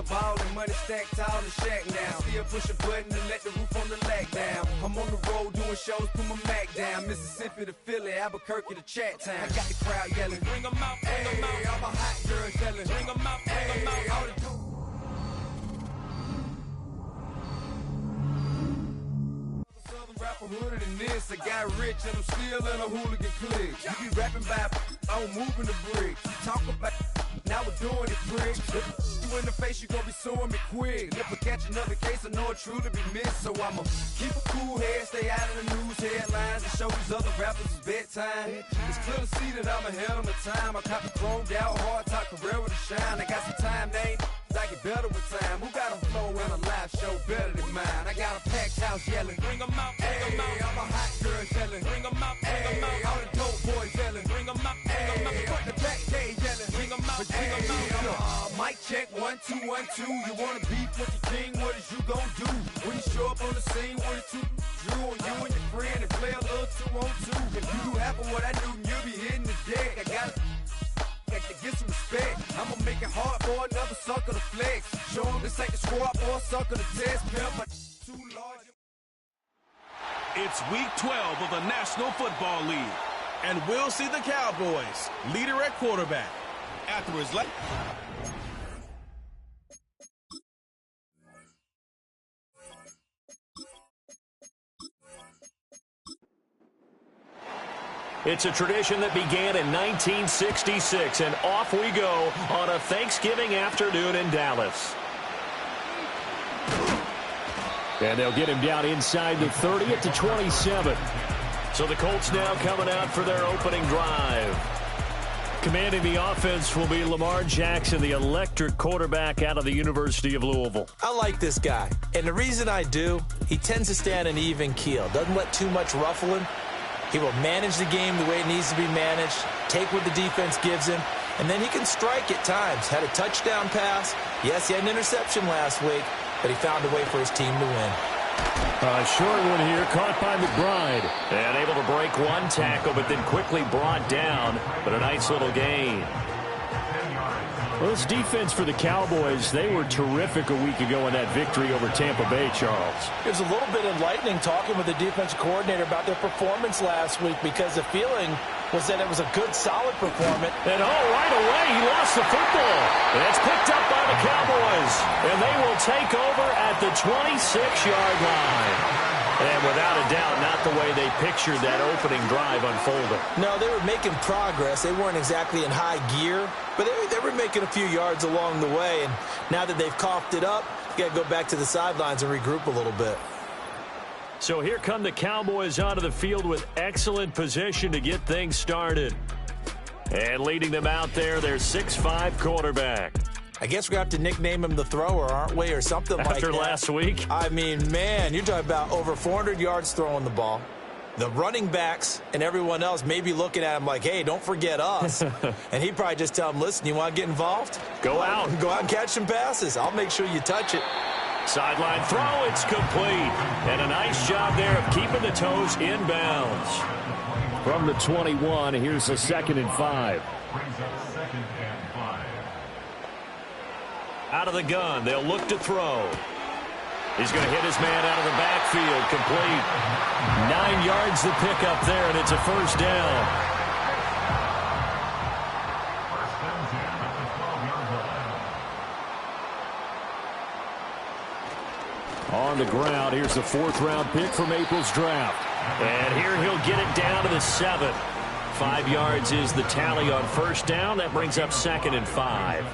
ball and money stacked tall in the shack now. Still push a button to let the roof on the lag down. I'm on the road doing shows, put my Mac down. Mississippi to Philly, Albuquerque to Chat Town. I got the crowd yelling, bring them out, bring them out. All my hot girls yelling, bring them out, bring them out. All the Southern rapper hooded than this. I got rich and I'm still in a hooligan clique. You be rapping by, I'm moving the bricks. Talk about, now we're doing it, prick. You in the face, you gon' be suing me quick. If I catch another case, I know it truly be missed. So I'ma keep a cool head, stay out of the news headlines, and show these other rappers it's bedtime. It's clear to see that I'm ahead of my time. I copy chromed out, hard talk, career with a shine. I got some time, they ain't I get better with time. Who got a flow and a live show better than mine? I got a packed house yelling, bring them out, bring them out. All my hot girls yelling, bring them out, bring them out. All the dope boys yelling, bring them out, bring them out. Front the back cage yelling, bring them out, bring them out. Mic check, 1, 2, 1, 2. You wanna beef with the king, what is you gon' do? When you show up on the scene with a two, Drew on you and your friend and play a little 2-on-2. If you do half of what I do, you'll be hitting the deck. I got to get some respect. I'ma make it hard for another sucker to flex. Show them this ain't the squad or a sucker to test. Too large. It's week 12 of the National Football League, and we'll see the Cowboys, leader at quarterback. After his left. It's a tradition that began in 1966, and off we go on a Thanksgiving afternoon in Dallas. And they'll get him down inside the 30 at the 27. So the Colts now coming out for their opening drive. Commanding the offense will be Lamar Jackson, the electric quarterback out of the University of Louisville. I like this guy, and the reason I do, he tends to stay on an even keel, doesn't let too much ruffle him. He will manage the game the way it needs to be managed, take what the defense gives him, and then he can strike at times. Had a touchdown pass. Yes, he had an interception last week, but he found a way for his team to win. A short one here, caught by McBride. And able to break one tackle, but then quickly brought down. But a nice little gain. Well, this defense for the Cowboys, they were terrific a week ago in that victory over Tampa Bay, Charles. It was a little bit enlightening talking with the defensive coordinator about their performance last week, because the feeling was that it was a good, solid performance. And right away, he lost the football. And it's picked up by the Cowboys. And they will take over at the 26-yard line. And without a doubt, not the way they pictured that opening drive unfolding. No, they were making progress. They weren't exactly in high gear, but they were making a few yards along the way. And now that they've coughed it up, you got to go back to the sidelines and regroup a little bit. So here come the Cowboys onto the field with excellent position to get things started. And leading them out there, their 6'5" quarterback. I guess we're going to have to nickname him the thrower, aren't we, or something like that. After last week? I mean, man, you're talking about over 400 yards throwing the ball. The running backs and everyone else may be looking at him like, hey, don't forget us. And he'd probably just tell him, listen, you want to get involved? Go out. Go out and catch some passes. I'll make sure you touch it. Sideline throw, it's complete. And a nice job there of keeping the toes in bounds. From the 21, here's a 2nd and 5. Out of the gun, they'll look to throw. He's going to hit his man out of the backfield, complete. 9 yards to pick up there, and it's a first down. On the ground, here's the 4th-round pick from April's draft. And here he'll get it down to the 7. 5 yards is the tally on first down. That brings up 2nd and 5.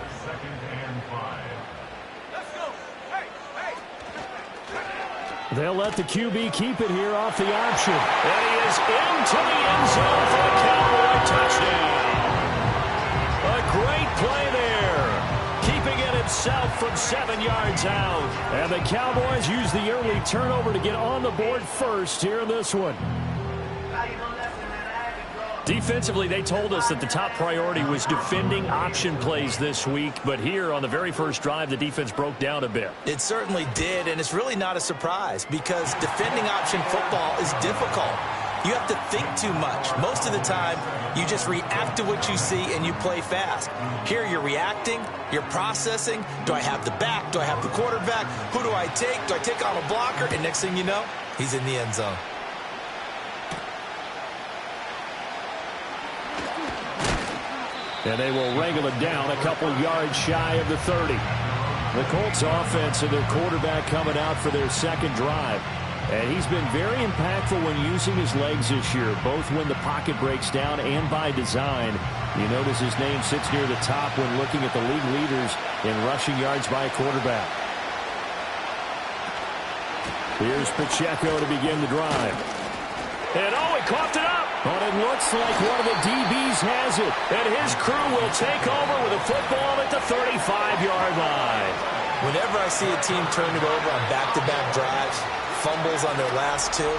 They'll let the QB keep it here off the option. And he is into the end zone for the Cowboy touchdown. A great play there. Keeping it himself from 7 yards out. And the Cowboys use the early turnover to get on the board first here in this one. Defensively, they told us that the top priority was defending option plays this week. But here on the very first drive, the defense broke down a bit. It certainly did, and it's really not a surprise because defending option football is difficult. you have to think too much. Most of the time, you just react to what you see and you play fast. Here, you're reacting, you're processing. Do I have the back? Do I have the quarterback? Who do I take? Do I take on a blocker? And next thing you know, he's in the end zone. And they will wrangle it down a couple yards shy of the 30. The Colts offense and their quarterback coming out for their second drive. And he's been very impactful when using his legs this year, both when the pocket breaks down and by design. You notice his name sits near the top when looking at the league leaders in rushing yards by a quarterback. Here's Pacheco to begin the drive. And oh, he coughed it up. But it looks like one of the DBs has it. And his crew will take over with a football at the 35-yard line. Whenever I see a team turn it over on back-to-back drives, fumbles on their last two,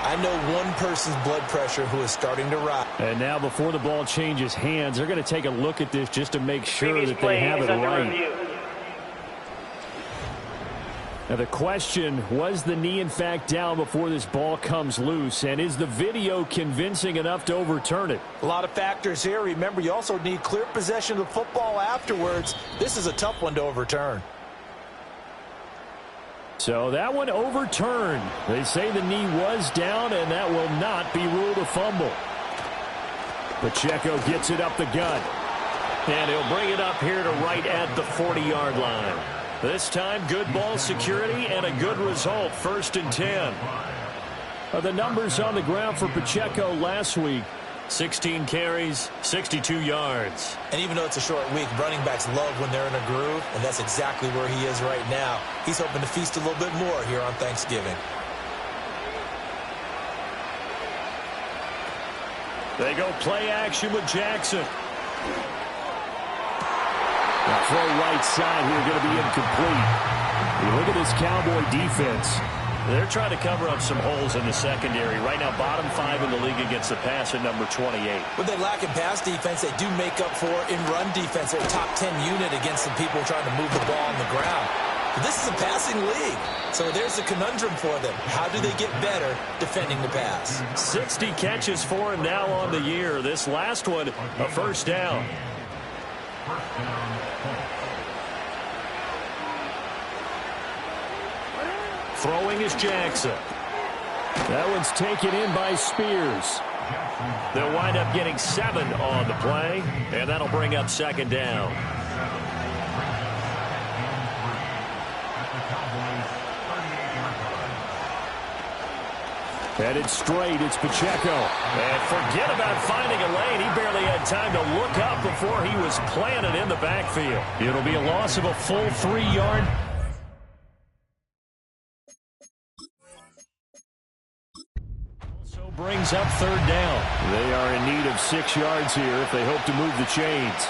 I know one person's blood pressure who is starting to rise. And now before the ball changes hands, they're going to take a look at this just to make sure that they have it right. Now the question, was the knee in fact down before this ball comes loose? And is the video convincing enough to overturn it? A lot of factors here. Remember, you also need clear possession of the football afterwards. This is a tough one to overturn. So that one overturned. They say the knee was down, and that will not be ruled a fumble. Pacheco gets it up the gut. And he'll bring it up here to right at the 40-yard line. This time, good ball security and a good result, 1st and 10. The numbers on the ground for Pacheco last week, 16 carries, 62 yards. And even though it's a short week, running backs love when they're in a groove, and that's exactly where he is right now. He's hoping to feast a little bit more here on Thanksgiving. They go play action with Jackson. The throw right side here going to be incomplete. You look at this Cowboy defense. They're trying to cover up some holes in the secondary. Right now, bottom 5 in the league against the pass at number 28. What they lack in pass defense, they do make up for in run defense. They're a top 10 unit against the people trying to move the ball on the ground. But this is a passing league, so there's a conundrum for them. How do they get better defending the pass? 60 catches for him now on the year. This last one, a first down. Throwing is Jackson. That one's taken in by Spears. They'll wind up getting 7 on the play, and that'll bring up 2nd down. Headed straight, it's Pacheco. And forget about finding a lane. He barely had time to look up before he was planted in the backfield. It'll be a loss of a full 3-yard. Also brings up 3rd down. They are in need of 6 yards here if they hope to move the chains.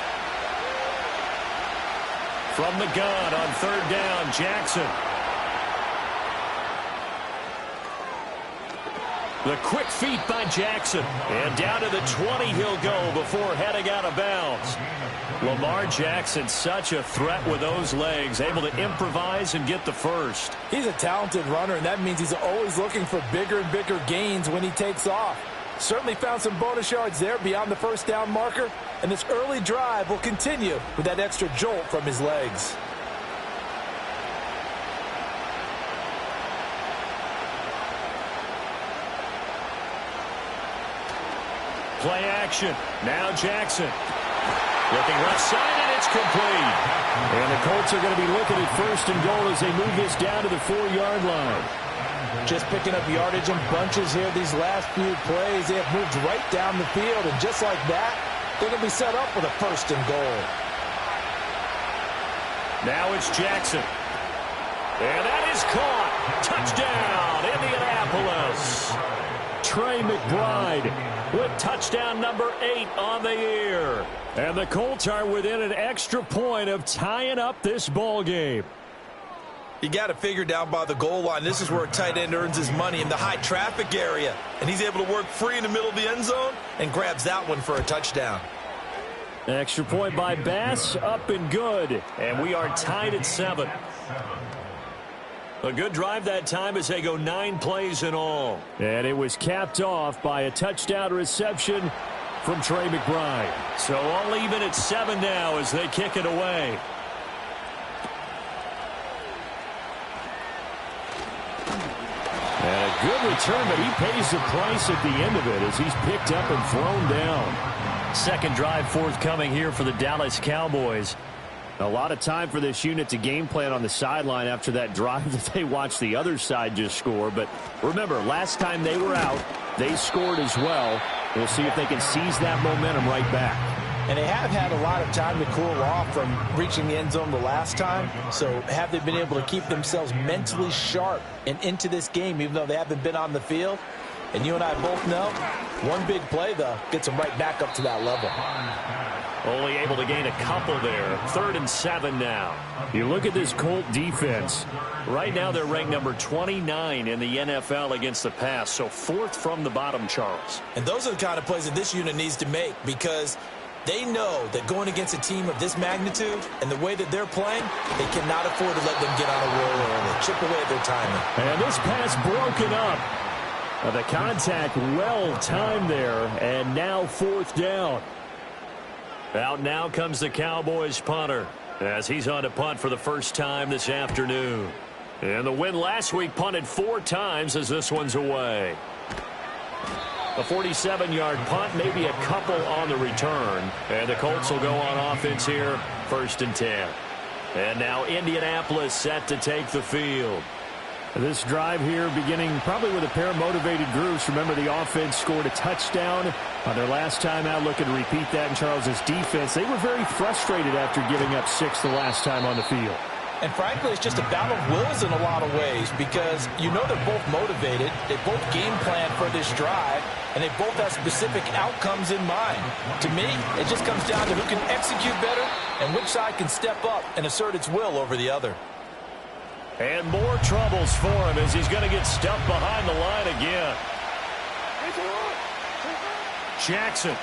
From the gun on 3rd down, Jackson. The quick feet by Jackson. And down to the 20 he'll go before heading out of bounds. Lamar Jackson, such a threat with those legs, able to improvise and get the first. He's a talented runner, and that means he's always looking for bigger and bigger gains when he takes off. Certainly found some bonus yards there beyond the first down marker, and this early drive will continue with that extra jolt from his legs. Play action. Now Jackson. Looking left side, and it's complete. And the Colts are going to be looking at 1st and goal as they move this down to the 4-yard line. Just picking up yardage in bunches here these last few plays. They have moved right down the field, and just like that, they're going to be set up with a 1st and goal. Now it's Jackson. And that is caught. Touchdown, Indianapolis. Trey McBride with touchdown number 8 on the year. And the Colts are within an extra point of tying up this ball game. You got to figure down by the goal line. This is where a tight end earns his money, in the high traffic area. And he's able to work free in the middle of the end zone and grabs that one for a touchdown. Extra point by Bass, up and good. And we are tied at 7. A good drive that time as they go 9 plays in all. And it was capped off by a touchdown reception from Trey McBride. So all even at 7 now as they kick it away. And a good return, but he pays the price at the end of it as he's picked up and thrown down. Second drive forthcoming here for the Dallas Cowboys. A lot of time for this unit to game plan on the sideline after that drive that they watched the other side just score. But remember, last time they were out, they scored as well. We'll see if they can seize that momentum right back. And they have had a lot of time to cool off from reaching the end zone the last time. So have they been able to keep themselves mentally sharp and into this game, even though they haven't been on the field? And you and I both know, one big play, though, gets them right back up to that level. Only able to gain a couple there. 3rd and 7 now. You look at this Colt defense. Right now they're ranked number 29 in the NFL against the pass. So 4th from the bottom, Charles. And those are the kind of plays that this unit needs to make because they know that going against a team of this magnitude and the way that they're playing, they cannot afford to let them get on a roll or chip away at their timing. And this pass broken up. The contact well timed there, and now 4th down. Out now comes the Cowboys punter as he's on to punt for the first time this afternoon. And the win last week punted 4 times as this one's away. A 47-yard punt, maybe a couple on the return. And the Colts will go on offense here, 1st and 10. And now Indianapolis set to take the field. This drive here beginning probably with a pair of motivated groups. Remember, the offense scored a touchdown on their last time out. Looking to repeat that in Charles's defense. They were very frustrated after giving up 6 the last time on the field. And frankly, it's just a battle of wills in a lot of ways because you know they're both motivated. They both game plan for this drive, and they both have specific outcomes in mind. To me, it just comes down to who can execute better and which side can step up and assert its will over the other. And more troubles for him as he's going to get stuffed behind the line again. Jackson.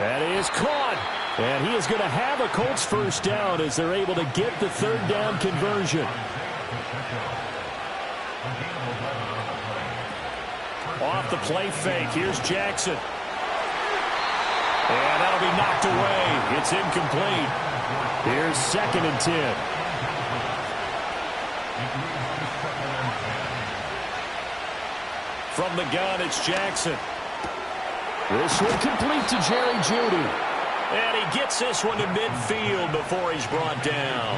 That is caught. And he is going to have a Colts first down as they're able to get the 3rd down conversion. Off the play fake. Here's Jackson. And that'll be knocked away. It's incomplete. Here's 2nd and 10. From the gun, it's Jackson. This one complete to Jerry Jeudy. And he gets this one to midfield before he's brought down.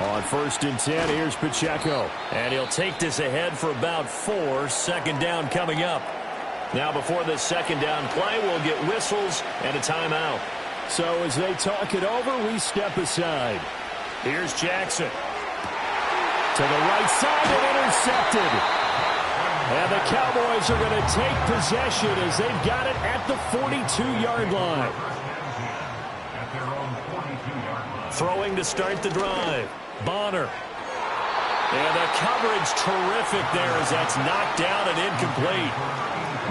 On 1st and 10, here's Pacheco. And he'll take this ahead for about 4. 2nd down coming up. Now before this 2nd down play, we'll get whistles and a timeout. So as they talk it over, we step aside. Here's Jackson. To the right side and intercepted. And the Cowboys are going to take possession as they've got it at the 42-yard line. Throwing to start the drive. Bonner. And the coverage terrific there as that's knocked down and incomplete.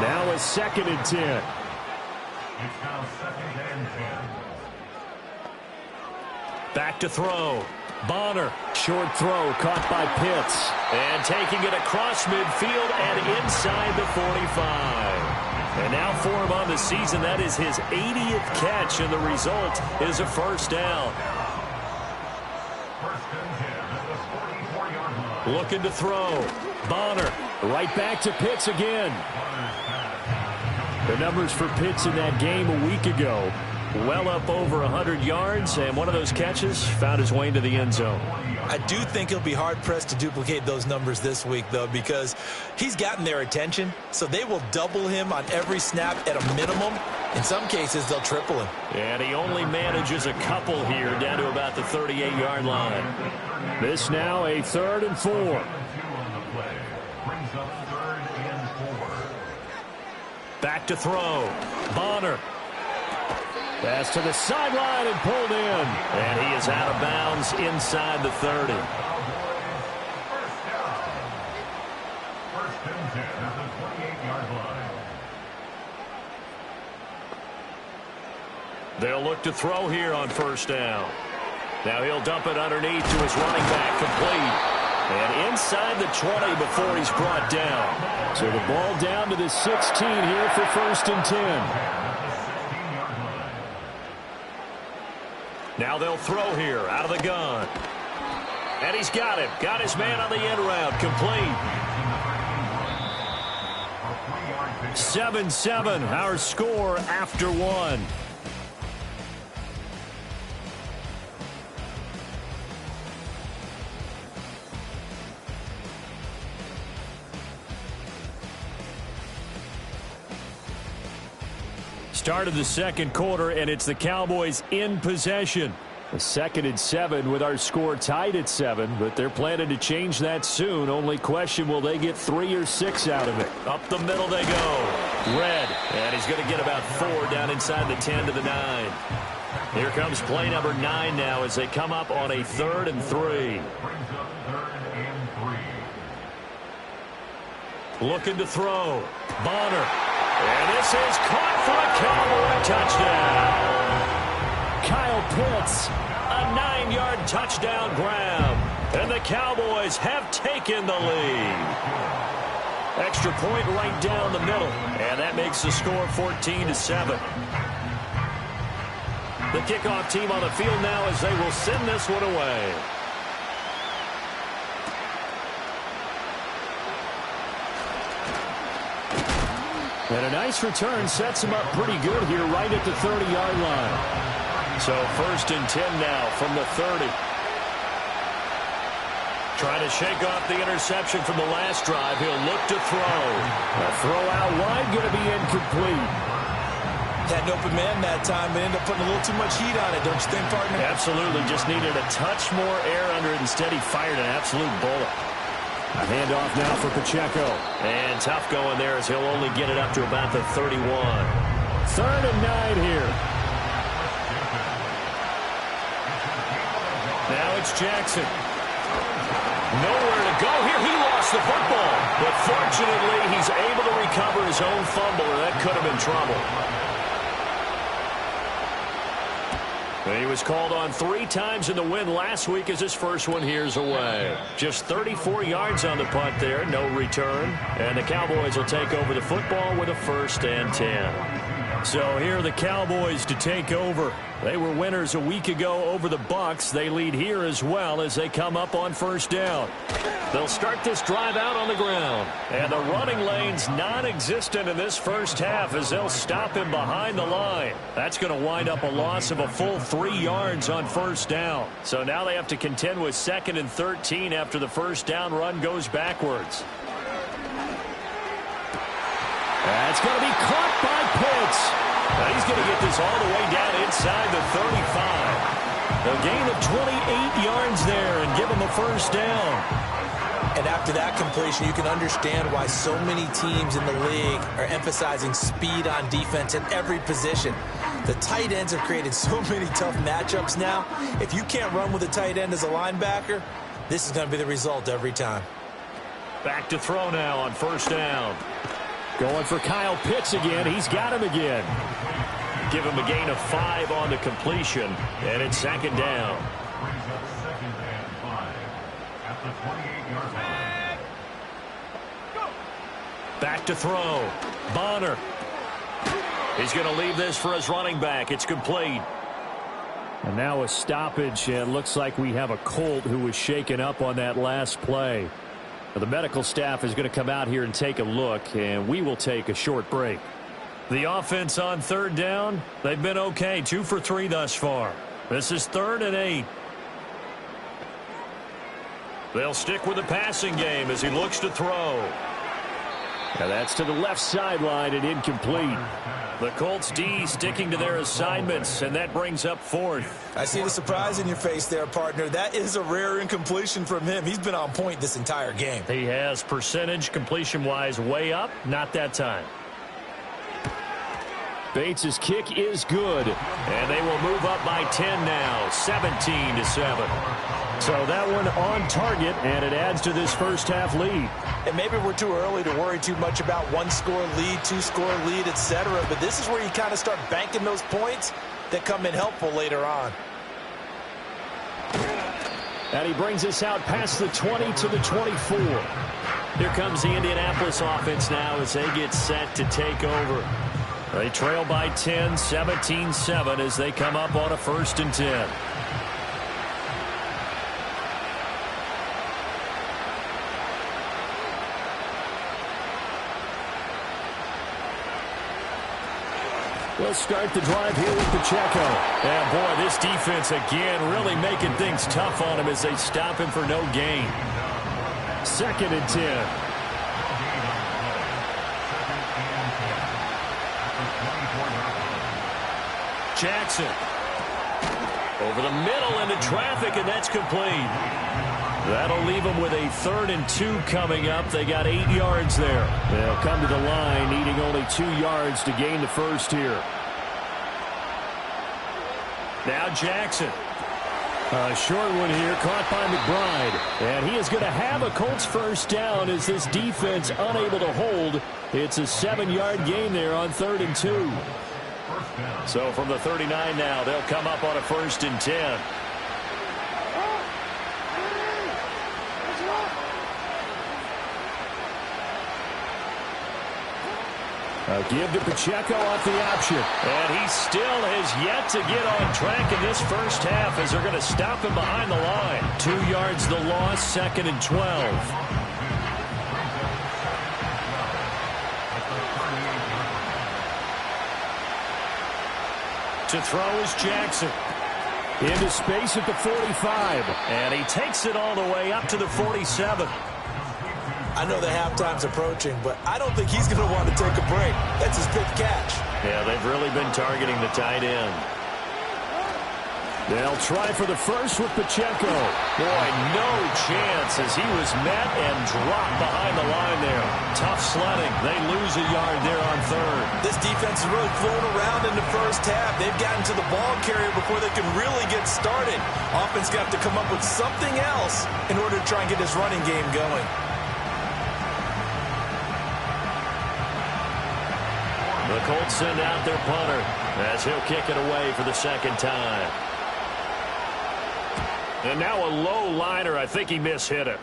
Now a 2nd and 10. Back to throw. Bonner. Short throw caught by Pitts. And taking it across midfield and inside the 45. And now for him on the season, that is his 80th catch, and the result is a first down. Looking to throw. Bonner. Right back to Pitts again. The numbers for Pitts in that game a week ago. Well up over 100 yards, and one of those catches found his way into the end zone. I do think he'll be hard-pressed to duplicate those numbers this week, though, because he's gotten their attention, so they will double him on every snap at a minimum. In some cases, they'll triple him. And he only manages a couple here down to about the 38-yard line. This now a 3rd and 4. Back to throw. Bonner. Pass to the sideline and pulled in. And he is out of bounds inside the 30. First and 10 at the 28-yard line. They'll look to throw here on first down. Now he'll dump it underneath to his running back, complete. And inside the 20 before he's brought down. So the ball down to the 16 here for first and 10. Now they'll throw here out of the gun. And he's got it. Got his man on the end route, complete. 7-7, our score after one. Start of the second quarter, and it's the Cowboys in possession. A 2nd and 7 with our score tied at 7, but they're planning to change that soon. Only question, will they get 3 or 6 out of it? Up the middle they go. Red, and he's going to get about 4 down inside the 10 to the 9. Here comes play number 9 now as they come up on a 3rd and 3. Looking to throw. Bonner. And this is caught for a Cowboy touchdown. Kyle Pitts, a 9-yard touchdown grab. And the Cowboys have taken the lead. Extra point right down the middle. And that makes the score 14-7. The kickoff team on the field now as they will send this one away. and a nice return sets him up pretty good here right at the 30-yard line. So 1st and 10 now from the 30. Trying to shake off the interception from the last drive. He'll look to throw. A throw out wide, going to be incomplete. Had an open man that time, but ended up putting a little too much heat on it, don't you think, partner? Absolutely. Just needed a touch more air under it. Instead, he fired an absolute bullet. A handoff now for Pacheco. And tough going there as he'll only get it up to about the 31. 3rd and 9 here. Now it's Jackson. Nowhere to go here. He lost the football. But fortunately, he's able to recover his own fumble, or that could have been trouble. He was called on 3 times in the win last week as his first one here's away. Just 34 yards on the punt there, no return. And the Cowboys will take over the football with a 1st and 10. So here are the Cowboys to take over. They were winners a week ago over the Bucs. They lead here as well as they come up on 1st down. They'll start this drive out on the ground. And the running lane's non-existent in this first half as they'll stop him behind the line. That's going to wind up a loss of a full 3 yards on 1st down. So now they have to contend with 2nd and 13 after the 1st down run goes backwards. That's going to be caught by Pitts. Now he's going to get this all the way down inside the 35. A gain of 28 yards there and give him a 1st down. And after that completion, you can understand why so many teams in the league are emphasizing speed on defense at every position. The tight ends have created so many tough matchups now. If you can't run with a tight end as a linebacker, this is going to be the result every time. Back to throw now on 1st down. Going for Kyle Pitts again. He's got him again. Give him a gain of 5 on the completion, and it's 2nd down. Back to throw. Bonner. He's going to leave this for his running back. It's complete. And now a stoppage, and looks like we have a Colt who was shaken up on that last play. The medical staff is going to come out here and take a look, and we will take a short break. The offense on 3rd down, they've been okay. 2 for 3 thus far. This is 3rd and 8. They'll stick with the passing game as he looks to throw. Now that's to the left sideline and incomplete. The Colts D sticking to their assignments, and that brings up 4th. I see the surprise in your face there, partner. That is a rare incompletion from him. He's been on point this entire game. He has percentage completion-wise way up, not that time. Bates' kick is good. And they will move up by 10 now, 17-7. So that one on target, and it adds to this first half lead. And maybe we're too early to worry too much about one-score lead, two-score lead, etc. But this is where you kind of start banking those points that come in helpful later on. And he brings us out past the 20 to the 24. Here comes the Indianapolis offense now as they get set to take over. They trail by 10, 17-7 as they come up on a 1st and 10. We'll start the drive here with Pacheco. And boy, this defense again really making things tough on him as they stop him for no gain. 2nd and 10. Jackson. Over the middle into traffic, and that's complete. That'll leave them with a 3rd and 2 coming up. They got 8 yards there. They'll come to the line, needing only 2 yards to gain the first here. Now Jackson. A short one here, caught by McBride. And he is going to have a Colts first down as this defense unable to hold. It's a 7-yard gain there on 3rd and 2. So from the 39 now, they'll come up on a 1st and 10. A give to Pacheco off the option. And he still has yet to get on track in this first half as they're going to stop him behind the line. 2 yards the loss, 2nd and 12. To throw is Jackson. Into space at the 45. And he takes it all the way up to the 47. I know the halftime's approaching, but I don't think he's going to want to take a break. That's his 5th catch. Yeah, they've really been targeting the tight end. They'll try for the first with Pacheco. Boy, no chance as he was met and dropped behind the line there. Tough sledding. They lose a yard there on 3rd. This defense has really flown around in the first half. They've gotten to the ball carrier before they can really get started. Offense got to come up with something else in order to try and get this running game going. The Colts send out their punter as he'll kick it away for the 2nd time. And now a low liner. I think he mishit it.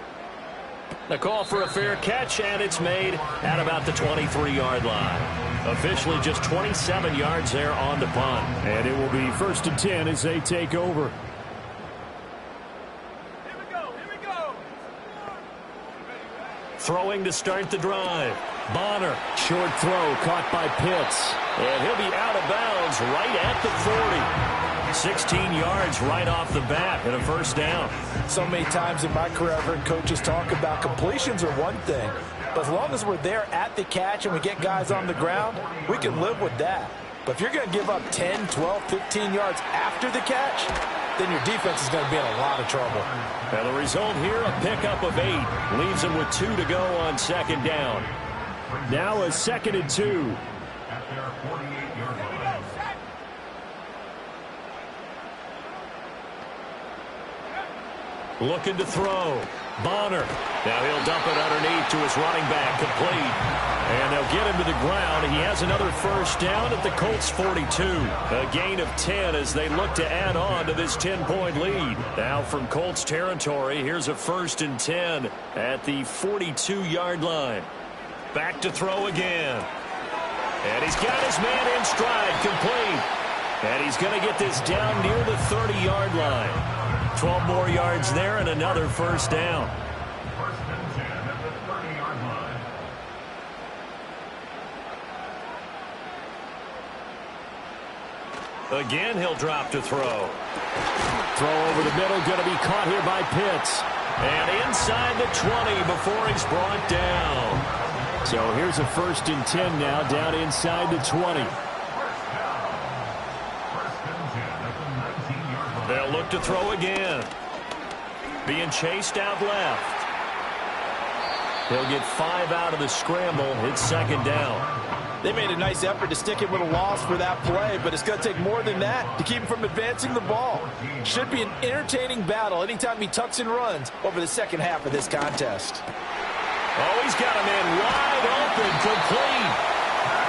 The call for a fair catch, and it's made at about the 23-yard line. Officially just 27 yards there on the punt. And it will be 1st and 10 as they take over. Throwing to start the drive. Bonner, short throw caught by Pitts. And he'll be out of bounds right at the 40. 16 yards right off the bat and a 1st down. So many times in my career I've heard coaches talk about completions are one thing, but as long as we're there at the catch and we get guys on the ground, we can live with that. But if you're going to give up 10, 12, 15 yards after the catch, then your defense is going to be in a lot of trouble. And the result here, a pickup of 8. Leaves them with 2 to go on 2nd down. Now a 2nd and 2. At their 48-yard line. Looking to throw. Bonner. Now he'll dump it underneath to his running back. Complete. And they'll get him to the ground. He has another 1st down at the Colts 42. A gain of 10 as they look to add on to this 10-point lead. Now from Colts territory, here's a 1st and 10 at the 42-yard line. Back to throw again. And he's got his man in stride. Complete. And he's going to get this down near the 30-yard line. 12 more yards there and another 1st down. 1st and 10 at the 30-yard line. Again, he'll drop to throw. Throw over the middle, going to be caught here by Pitts. And inside the 20 before he's brought down. So here's a 1st and 10 now, down inside the 20. They'll look to throw again. Being chased out left. He'll get 5 out of the scramble. It's second down. They made a nice effort to stick him with a loss for that play, but it's going to take more than that to keep him from advancing the ball. Should be an entertaining battle anytime he tucks and runs over the second half of this contest. Oh, he's got a man wide open, complete.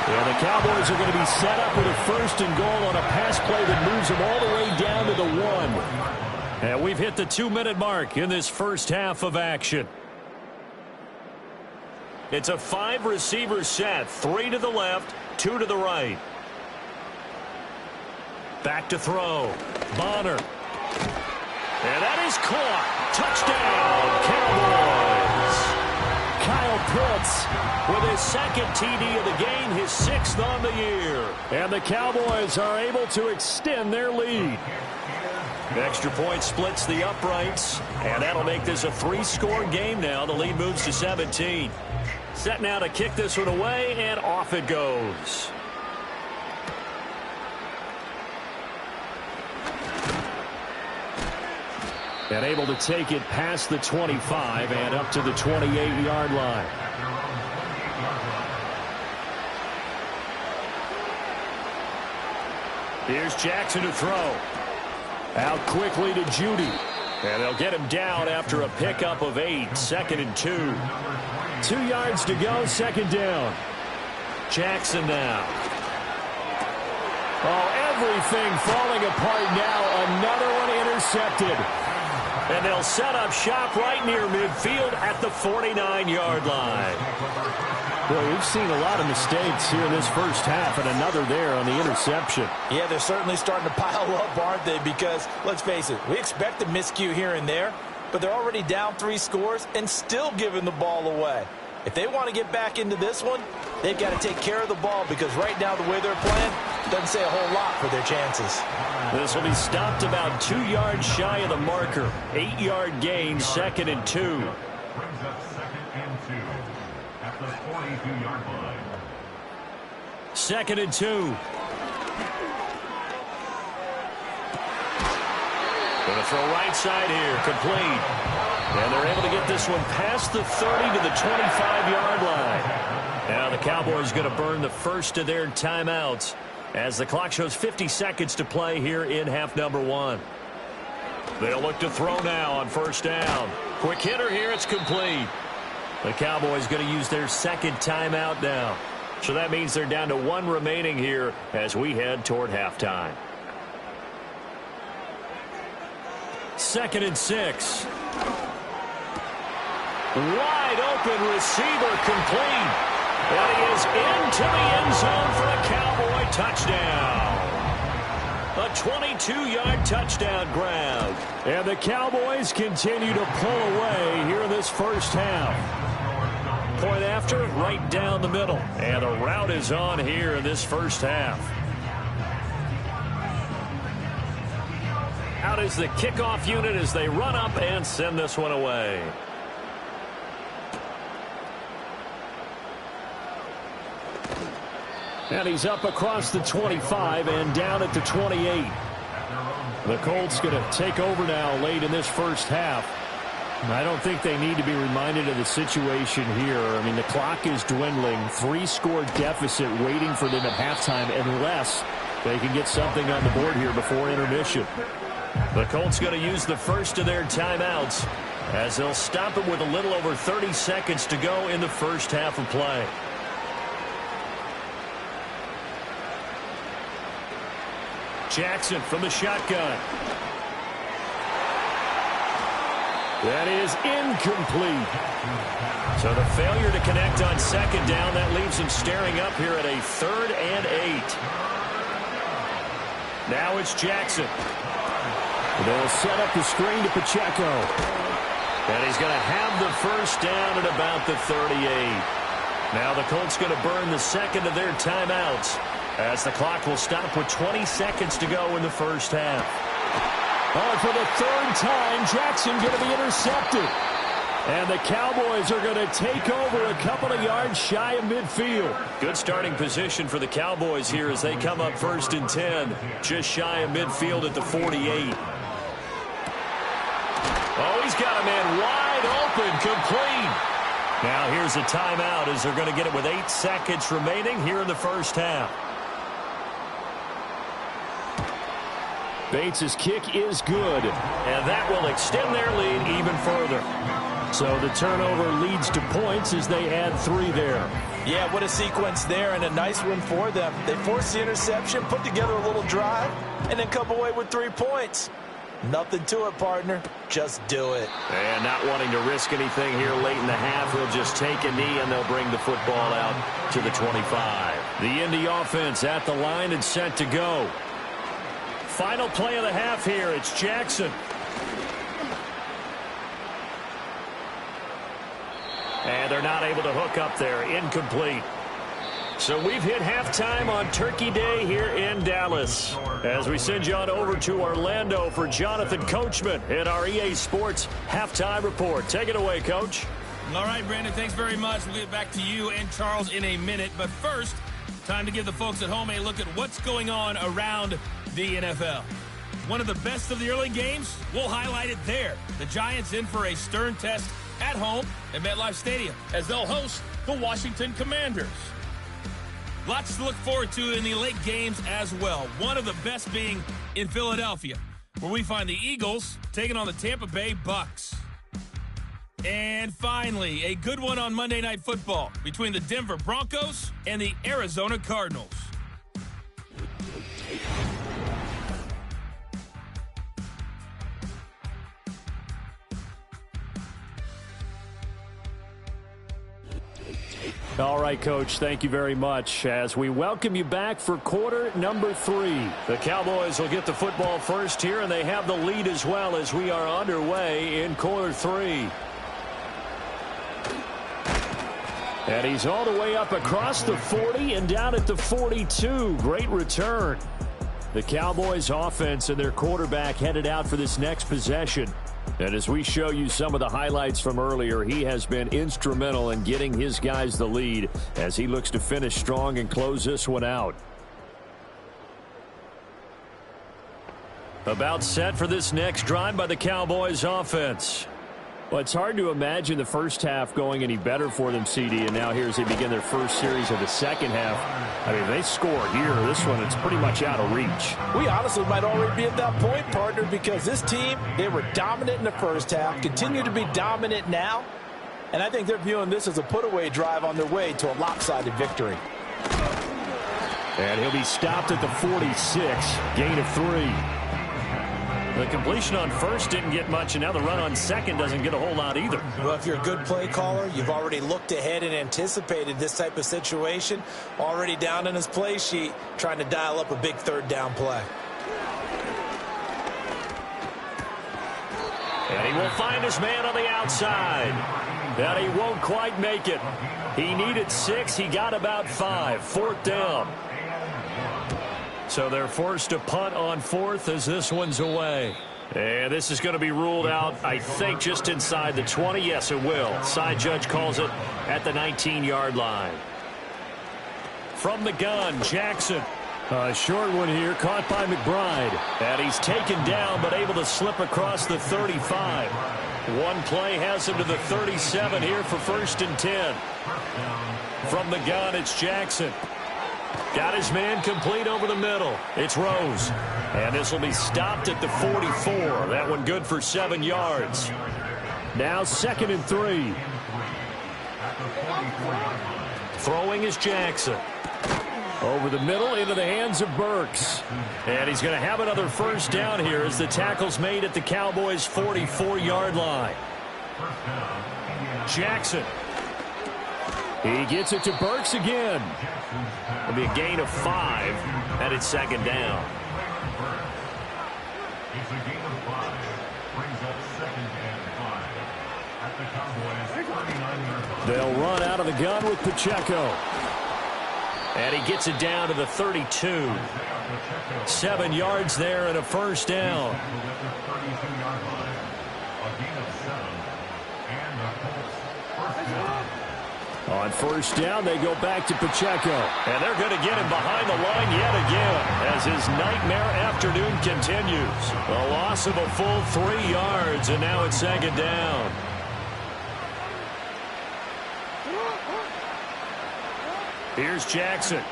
Yeah, the Cowboys are going to be set up with a first and goal on a pass play that moves them all the way down to the 1. And we've hit the 2-minute mark in this first half of action. It's a 5-receiver set, 3 to the left, 2 to the right. Back to throw. Bonner. And that is caught. Touchdown, Cowboys. Kyle Pitts with his second TD of the game, his 6th on the year. And the Cowboys are able to extend their lead. Extra point splits the uprights, and that'll make this a 3-score game now. The lead moves to 17. Set now to kick this one away, and off it goes. And able to take it past the 25 and up to the 28-yard line. Here's Jackson to throw. Out quickly to Judy. And they'll get him down after a pickup of 8, 2nd and 2. 2 yards to go, second down. Jackson now. Oh, everything falling apart now. Another one intercepted. And they'll set up shop right near midfield at the 49-yard line. Well, we've seen a lot of mistakes here in this first half, and another there on the interception. Yeah, they're certainly starting to pile up, aren't they? Because, let's face it, we expect a miscue here and there, but they're already down 3 scores and still giving the ball away. If they want to get back into this one, they've got to take care of the ball, because right now the way they're playing doesn't say a whole lot for their chances. This will be stopped about 2 yards shy of the marker. 8-yard gain, 2nd and 2. Brings up 2nd and 2 at the 42-yard line. 2nd and 2. Going to throw right side here, complete. And they're able to get this one past the 30 to the 25-yard line. Now the Cowboys going to burn the first of their timeouts as the clock shows 50 seconds to play here in half number 1. They'll look to throw now on first down. Quick hitter here, it's complete. The Cowboys going to use their second timeout now. So that means they're down to 1 remaining here as we head toward halftime. 2nd and 6. Wide open receiver, complete. And he is into the end zone for a Cowboy touchdown. A 22-yard touchdown grab. And the Cowboys continue to pull away here in this first half. Point after, right down the middle. And the route is on here in this first half. Out is the kickoff unit as they run up and send this one away. And he's up across the 25 and down at the 28. The Colts going to take over now late in this first half. I don't think they need to be reminded of the situation here. I mean, the clock is dwindling. 3-score deficit waiting for them at halftime unless they can get something on the board here before intermission. The Colts going to use the first of their timeouts as they'll stop it with a little over 30 seconds to go in the first half of play. Jackson from the shotgun. That is incomplete. So the failure to connect on second down, that leaves him staring up here at a 3rd and 8. Now it's Jackson. They'll set up the screen to Pacheco. And he's going to have the first down at about the 38. Now the Colts going to burn the second of their timeouts as the clock will stop with 20 seconds to go in the first half. Oh, for the 3rd time, Jackson going to be intercepted. And the Cowboys are going to take over a couple of yards shy of midfield. Good starting position for the Cowboys here as they come up 1st and 10, just shy of midfield at the 48. Oh, he's got a man wide open, complete. Now here's a timeout as they're going to get it with 8 seconds remaining here in the first half. Bates' kick is good, and that will extend their lead even further. So the turnover leads to points as they add 3 there. Yeah, what a sequence there, and a nice one for them. They forced the interception, put together a little drive, and then come away with 3 points. Nothing to it, partner. Just do it. And not wanting to risk anything here late in the half, he'll just take a knee, and they'll bring the football out to the 25. The Indy offense at the line and set to go. Final play of the half here. It's Jackson. And they're not able to hook up there. Incomplete. So we've hit halftime on Turkey Day here in Dallas. As we send you on over to Orlando for Jonathan Coachman in our EA Sports Halftime Report. Take it away, Coach. All right, Brandon, thanks very much. We'll get back to you and Charles in a minute. But first, time to give the folks at home a look at what's going on around the NFL. One of the best of the early games, we'll highlight it there. The Giants in for a stern test at home at MetLife Stadium as they'll host the Washington Commanders. Lots to look forward to in the late games as well. One of the best being in Philadelphia, where we find the Eagles taking on the Tampa Bay Bucks. And finally, a good one on Monday Night Football between the Denver Broncos and the Arizona Cardinals. All right, Coach, thank you very much. As we welcome you back for quarter number 3. The Cowboys will get the football first here, and they have the lead as well as we are underway in quarter 3. And he's all the way up across the 40 and down at the 42. Great return. The Cowboys offense and their quarterback headed out for this next possession. And as we show you some of the highlights from earlier, he has been instrumental in getting his guys the lead as he looks to finish strong and close this one out. About set for this next drive by the Cowboys offense. Well, it's hard to imagine the first half going any better for them, CD, and now here as they begin their first series of the second half. I mean, they score here. This one, it's pretty much out of reach. We honestly might already be at that point, partner, because this team, they were dominant in the first half, continue to be dominant now, and I think they're viewing this as a put-away drive on their way to a lopsided victory. And he'll be stopped at the 46, gain of 3. The completion on first didn't get much, and now the run on second doesn't get a whole lot either. Well, if you're a good play caller, you've already looked ahead and anticipated this type of situation. Already down in his play sheet, trying to dial up a big third down play. And he will find his man on the outside. That he won't quite make it. He needed 6. He got about 5. 4th down. So they're forced to punt on 4th as this one's away. And this is going to be ruled out, I think, just inside the 20. Yes, it will. Side judge calls it at the 19-yard line. From the gun, Jackson. A short one here, caught by McBride. And he's taken down, but able to slip across the 35. One play has him to the 37 here for 1st and 10. From the gun, it's Jackson. Got his man complete over the middle. It's Rose. And this will be stopped at the 44. That one good for 7 yards. Now 2nd and 3. Throwing is Jackson. Over the middle into the hands of Burks. And he's going to have another 1st down here as the tackle's made at the Cowboys' 44-yard line. Jackson. He gets it to Burks again. It'll be a gain of 5, and it's 2nd down. It's a gain of 5. Brings up 2nd and 5 at the Cowboys' 39-yard line. They'll run out of the gun with Pacheco. And he gets it down to the 32. 7 yards there and a 1st down. On 1st down, they go back to Pacheco. And they're going to get him behind the line yet again as his nightmare afternoon continues. A loss of a full 3 yards, and now it's 2nd down. Here's Jackson.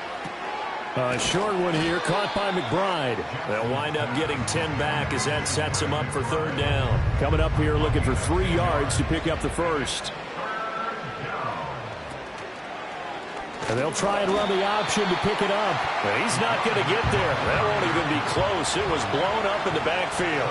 A short one here, caught by McBride. They'll wind up getting 10 back as that sets him up for third down. Coming up here looking for 3 yards to pick up the first. And they'll try and run the option to pick it up. But he's not going to get there. That won't even be close. It was blown up in the backfield.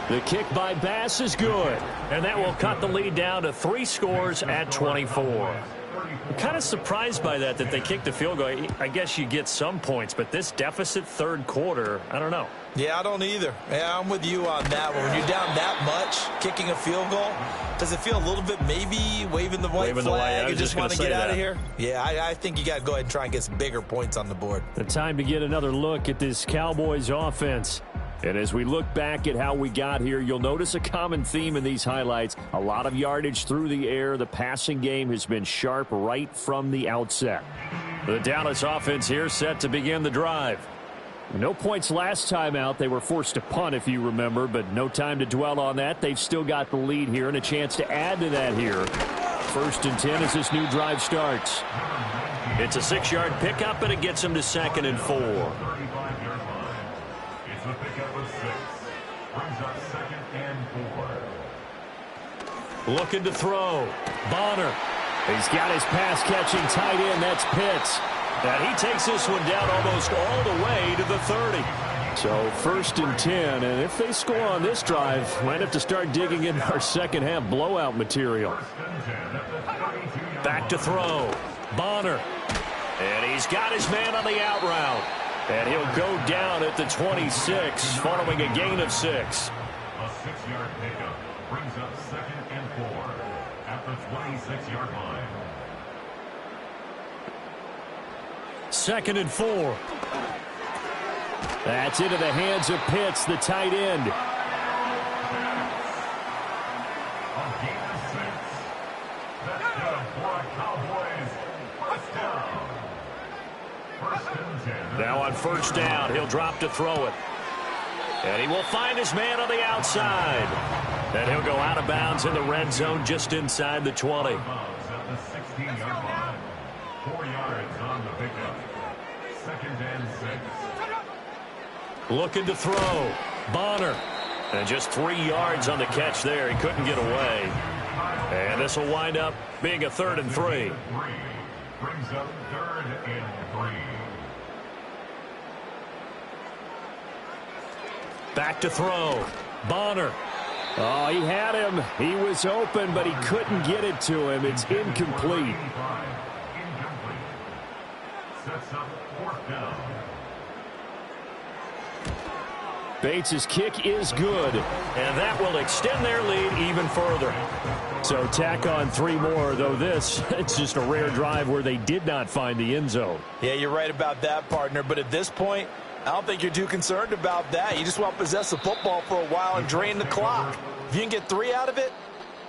The kick by Bass is good. And that will cut the lead down to 3 scores at 24. I'm kind of surprised by that they kicked the field goal. I guess you get some points, but this deficit third quarter, I don't know. Yeah, I don't either. Yeah, I'm with you on that one. When you're down that much, kicking a field goal, does it feel a little bit maybe waving the white flag? You just want to get out of here? Yeah, I think you got to go ahead and try and get some bigger points on the board. The time to get another look at this Cowboys offense. And as we look back at how we got here, you'll notice a common theme in these highlights. A lot of yardage through the air. The passing game has been sharp right from the outset. The Dallas offense here set to begin the drive. No points last time out. They were forced to punt, if you remember, but no time to dwell on that. They've still got the lead here and a chance to add to that here. 1st and 10 as this new drive starts. It's a 6-yard pickup, and it gets them to 2nd and 4. The pickup of 6 brings up 2nd and 4. Looking to throw. Bonner. He's got his pass-catching tight end. That's Pitts. And he takes this one down almost all the way to the 30. So 1st and 10. And if they score on this drive, might have to start digging in our second half blowout material. Back to throw. Bonner. And he's got his man on the out route. And he'll go down at the 26 following a gain of 6. A 6-yard pickup brings up 2nd and 4 at the 26-yard line. 2nd and 4. That's into the hands of Pitts, the tight end. A gain of 6. That's good for a Cowboys first down. 1st and 10. Now on 1st down, he'll drop to throw it. And he will find his man on the outside. And he'll go out of bounds in the red zone just inside the 20. At the 16-yard line. 4 yards on the pickup. 2nd and 6. Looking to throw. Bonner. And just 3 yards on the catch there. He couldn't get away. And this will wind up being a 3rd and 3. Brings up 3rd and 3. Back to throw. Bonner. Oh, he had him. He was open, but he couldn't get it to him. It's incomplete. Incomplete. Sets up 4th down. Bates' kick is good, and that will extend their lead even further. So tack on 3 more, though this, it's just a rare drive where they did not find the end zone. Yeah, you're right about that, partner. But at this point, I don't think you're too concerned about that. You just want to possess the football for a while and drain the clock. If you can get 3 out of it,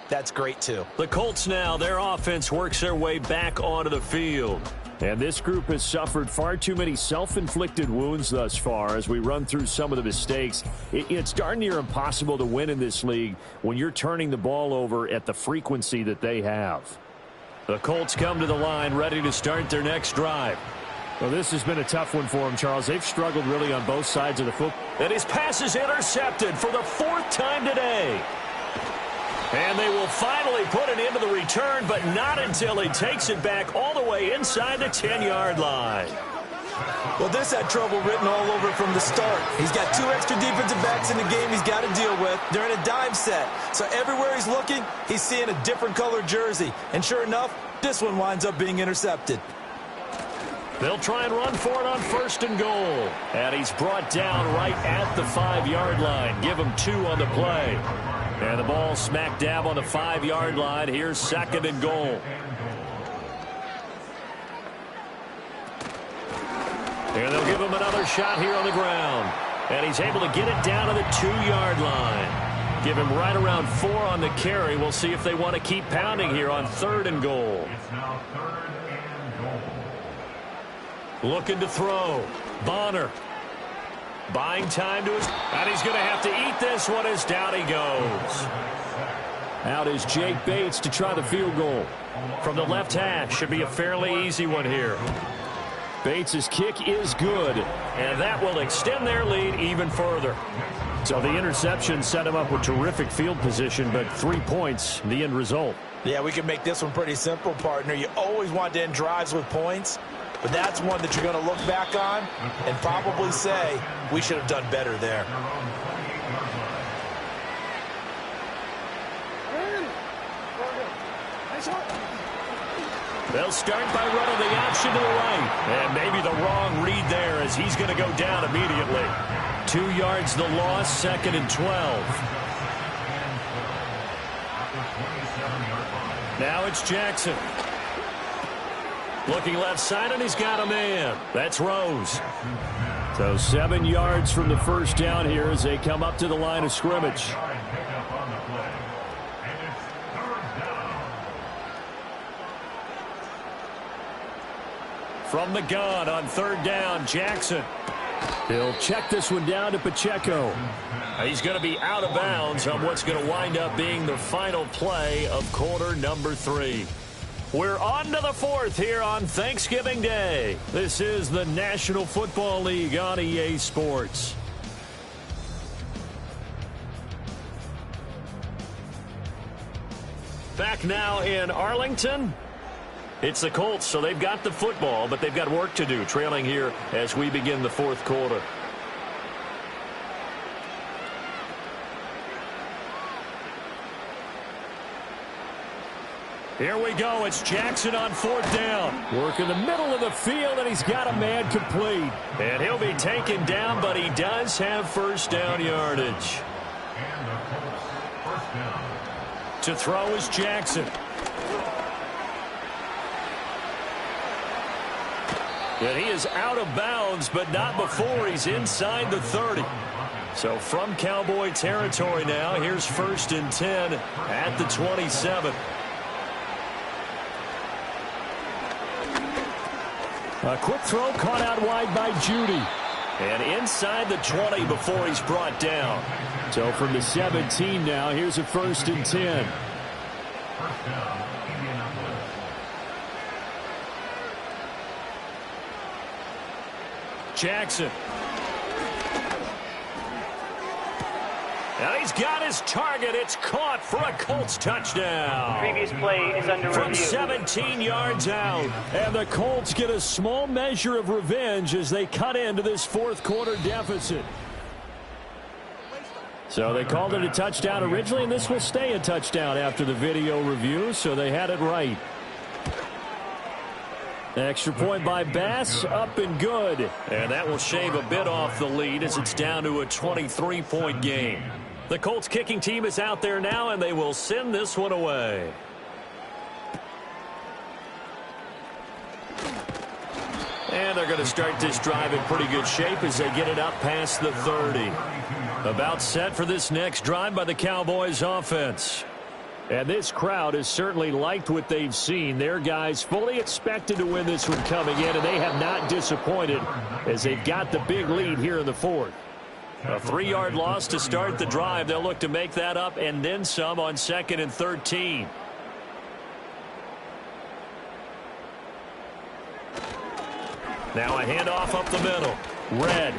that's great too. The Colts now, their offense works their way back onto the field. And this group has suffered far too many self-inflicted wounds thus far as we run through some of the mistakes. It's darn near impossible to win in this league when you're turning the ball over at the frequency that they have. The Colts come to the line ready to start their next drive. Well, this has been a tough one for them, Charles. They've struggled really on both sides of the football. And his pass is intercepted for the 4th time today. And they will finally put it into the return, but not until he takes it back all the way inside the 10-yard line. Well, this had trouble written all over from the start. He's got 2 extra defensive backs in the game he's got to deal with. They're in a dime set. So everywhere he's looking, he's seeing a different color jersey. And sure enough, this one winds up being intercepted. They'll try and run for it on 1st and goal. And he's brought down right at the 5-yard line. Give him 2 on the play. And the ball smack dab on the 5-yard line. Here's 2nd and goal. And they'll give him another shot here on the ground. And he's able to get it down to the 2-yard line. Give him right around 4 on the carry. We'll see if they want to keep pounding here on 3rd and goal. It's now 3rd and goal. Looking to throw. Bonner. Buying time to his... And he's going to have to eat this one as down he goes. Out is Jake Bates to try the field goal. From the left hash, should be a fairly easy one here. Bates' kick is good. And that will extend their lead even further. So the interception set him up with terrific field position, but 3 points, the end result. Yeah, we can make this one pretty simple, partner. You always want to end drives with points, but that's one that you're going to look back on and probably say, we should have done better there. They'll start by running the option to the right. And maybe the wrong read there as he's going to go down immediately. 2 yards the loss, 2nd and 12. Now it's Jackson. Looking left side, and he's got a man. That's Rose. So 7 yards from the first down here as they come up to the line of scrimmage. From the gun on 3rd down, Jackson. He'll check this one down to Pacheco. He's going to be out of bounds on what's going to wind up being the final play of quarter number 3. We're on to the 4th here on Thanksgiving Day. This is the National Football League on EA Sports. Back now in Arlington. It's the Colts, so they've got the football, but they've got work to do, trailing here as we begin the 4th quarter. Here we go. It's Jackson on 4th down. Work in the middle of the field, and he's got a man complete. And he'll be taken down, but he does have 1st down yardage. To throw is Jackson. And he is out of bounds, but not before he's inside the 30. So from Cowboy territory now, here's 1st and 10 at the 27. A quick throw caught out wide by Judy. And inside the 20 before he's brought down. So from the 17 now, here's a 1st and 10. Jackson. And he's got his target. It's caught for a Colts touchdown. Previous play is under From review. 17 yards out. And the Colts get a small measure of revenge as they cut into this 4th quarter deficit. So they called it a touchdown originally, and this will stay a touchdown after the video review, so they had it right. Extra point by Bass, up and good. And that will shave a bit off the lead as it's down to a 23-point game. The Colts kicking team is out there now, and they will send this one away. And they're going to start this drive in pretty good shape as they get it up past the 30. About set for this next drive by the Cowboys offense. And this crowd has certainly liked what they've seen. Their guys fully expected to win this one coming in, and they have not disappointed as they've got the big lead here in the 4th. A 3-yard loss to start the drive. They'll look to make that up and then some on 2nd and 13. Now a handoff up the middle. Red.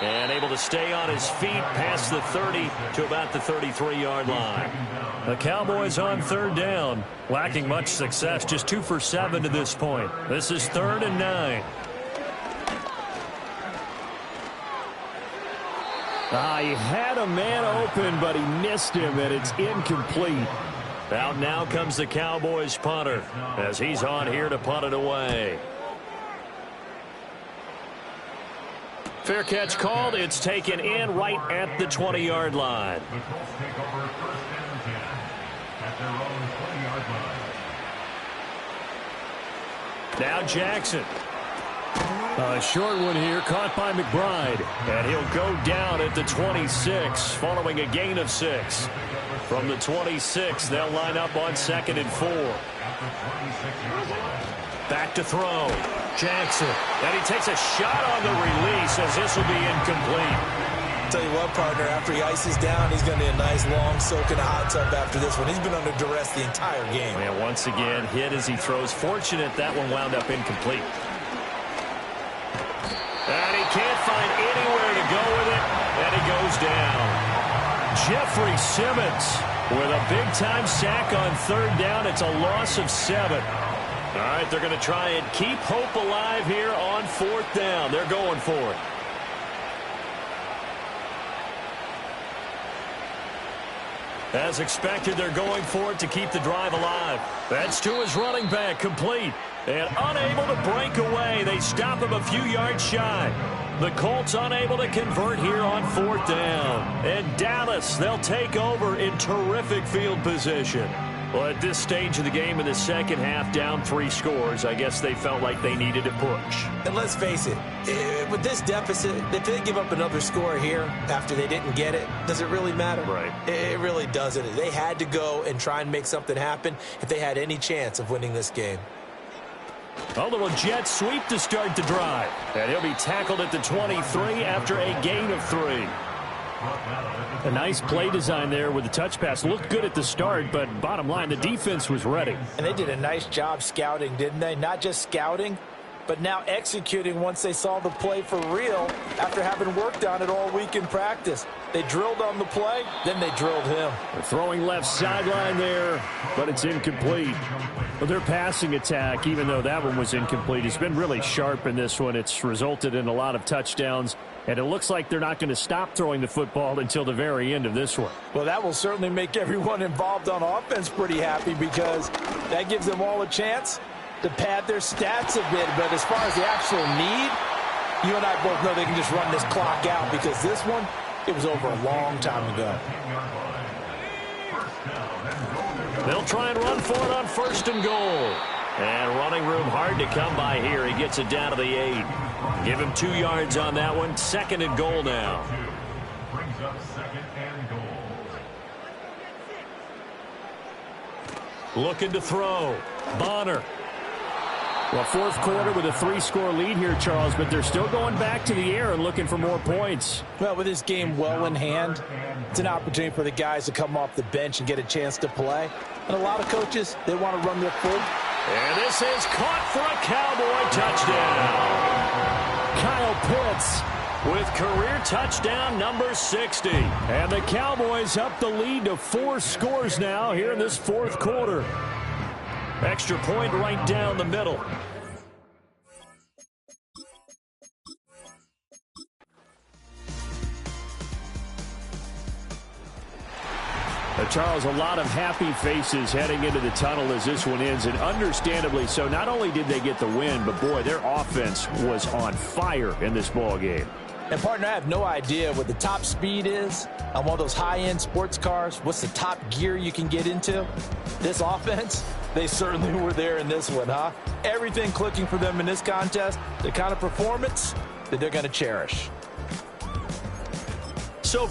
And able to stay on his feet past the 30 to about the 33-yard line. The Cowboys on 3rd down. Lacking much success. Just 2 for 7 to this point. This is 3rd and 9. He had a man open, but he missed him, and it's incomplete. Out now comes the Cowboys punter as he's on here to punt it away. Fair catch called. It's taken in right at the 20-yard line. The Colts take over 1st and 10 at their own 20-yard line. Now Jackson. A short one here, caught by McBride. And he'll go down at the 26 following a gain of 6. From the 26, they'll line up on 2nd and 4. Back to throw. Jackson. And he takes a shot on the release as this will be incomplete. Tell you what, partner, after he ices down, he's going to be a nice long soak in a hot tub after this one. He's been under duress the entire game. And once again, hit as he throws. Fortunate that one wound up incomplete. And he can't find anywhere to go with it, and he goes down. Jeffrey Simmons with a big-time sack on third down. It's a loss of 7. All right, they're going to try and keep hope alive here on fourth down. They're going for it. As expected, they're going for it to keep the drive alive. That's to his running back, complete. And unable to break away. They stop him a few yards shy. The Colts unable to convert here on fourth down. And Dallas, they'll take over in terrific field position. Well, at this stage of the game in the second half, down 3 scores, I guess they felt like they needed to push. And let's face it, with this deficit, if they give up another score here after they didn't get it, does it really matter? Right. It really doesn't. They had to go and try and make something happen if they had any chance of winning this game. A little jet sweep to start the drive. And he'll be tackled at the 23 after a gain of 3. A nice play design there with the touch pass. Looked good at the start, but bottom line, the defense was ready. And they did a nice job scouting, didn't they? Not just scouting, but now executing once they saw the play for real after having worked on it all week in practice. They drilled on the play, then they drilled him. They're throwing left sideline there, but it's incomplete. But their passing attack, even though that one was incomplete, has been really sharp in this one. It's resulted in a lot of touchdowns, and it looks like they're not going to stop throwing the football until the very end of this one. Well, that will certainly make everyone involved on offense pretty happy because that gives them all a chance to pad their stats a bit. But as far as the actual need, you and I both know they can just run this clock out because this one, it was over a long time ago. They'll try and run for it on first and goal. And running room hard to come by here. He gets it down to the 8. Give him 2 yards on that one. Second and goal now. Brings up second and goal. Looking to throw. Bonner. Well, fourth quarter with a 3-score lead here, Charles, but they're still going back to the air and looking for more points. Well, with this game well in hand, it's an opportunity for the guys to come off the bench and get a chance to play. And a lot of coaches, they want to run their full. And this is caught for a Cowboy touchdown. Kyle Pitts with career touchdown number 60. And the Cowboys up the lead to 4 scores now here in this fourth quarter. Extra point right down the middle. Charles, a lot of happy faces heading into the tunnel as this one ends, and understandably so. Not only did they get the win, but boy, their offense was on fire in this ball game. And partner, I have no idea what the top speed is on one of those high-end sports cars. What's the top gear you can get into? This offense, they certainly were there in this one, huh? Everything clicking for them in this contest, the kind of performance that they're going to cherish. So